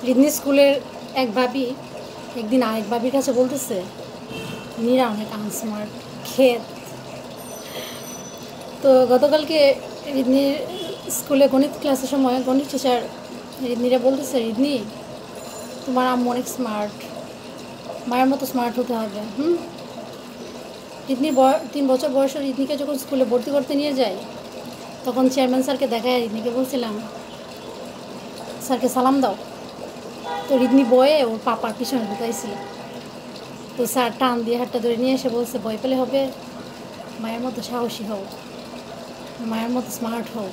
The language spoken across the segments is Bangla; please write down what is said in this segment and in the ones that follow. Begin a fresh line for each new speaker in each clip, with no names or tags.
রিদনি স্কুলের এক ভাবি একদিন আরেক ভাবির কাছে বলতেছে, নীরা অনেক আনস্মার্ট ক্ষেত। তো গতকালকে রিদনির স্কুলে গণিত ক্লাসের সময় গণিত টিচার রিদনিরা বলতেছে, রিদনি তোমার আম্মু অনেক স্মার্ট, মায়ের মতো স্মার্ট হতে হবে। রিদনির 3 বছর বয়সে রিদনিকে যখন স্কুলে ভর্তি করতে নিয়ে যায়, তখন চেয়ারম্যান স্যারকে দেখায় রিদনিকে বলছিলাম, স্যারকে সালাম দাও। তো রিদনি বয়ে ওর পাপার পিছনে ঢুকাইছিল। তো স্যার টান দিয়ে হাতটা ধরে নিয়ে এসে বলছে, ভয় পেলে হবে, মায়ের মতো সাহসী হও, মায়ের মতো স্মার্ট হও,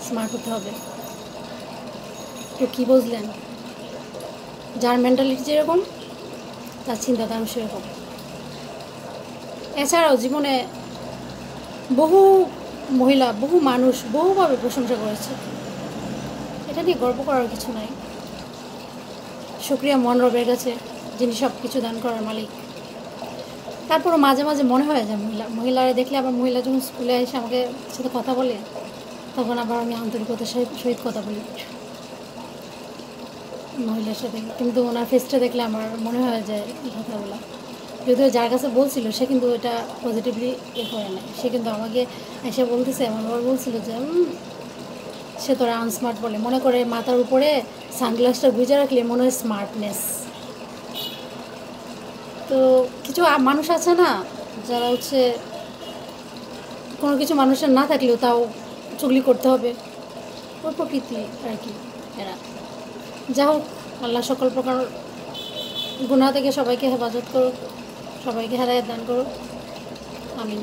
স্মার্ট হতে হবে। তো কী বুঝলেন? যার মেন্টালিটি যেরকম তার চিন্তাধারা সেরকম। এছাড়াও জীবনে বহু মহিলা, বহু মানুষ বহুভাবে প্রশংসা করেছে, এটা নিয়ে গর্ব করার কিছু নাই। শুকরিয়া মন রবের কাছে, যিনি সব কিছু দান করার মালিক। তারপরও মাঝে মাঝে মনে হয় যে মহিলারা দেখলে, আবার মহিলা যখন স্কুলে এসে আমাকে সাথে কথা বলে, তখন আবার আমি আন্তরিকতার সহিত কথা বলি মহিলার সাথে, কিন্তু ওনার ফেসটা দেখলে আমার মনে হয় যে এই কথাগুলো, যদিও যার কাছে বলছিল সে কিন্তু এটা পজিটিভলি করে না। সে কিন্তু আমাকে এসে বলতেছে, এমনভাবে বলছিল যে সে তোরা আনস্মার্ট বলে মনে করে, মাথার উপরে সানগ্লাসটা গুঁজে রাখলে মনে হয় স্মার্টনেস। তো কিছু মানুষ আছে না, যারা হচ্ছে কোনো কিছু মানুষের না থাকলেও তাও চুগলি করতে হবে, ওর প্রকৃতি আর কি এরা। যা হোক, আল্লাহ সকল প্রকার গুনাহ থেকে সবাইকে হেফাজত করুক, সবাইকে হেদায়েত দান করুক, আমিন।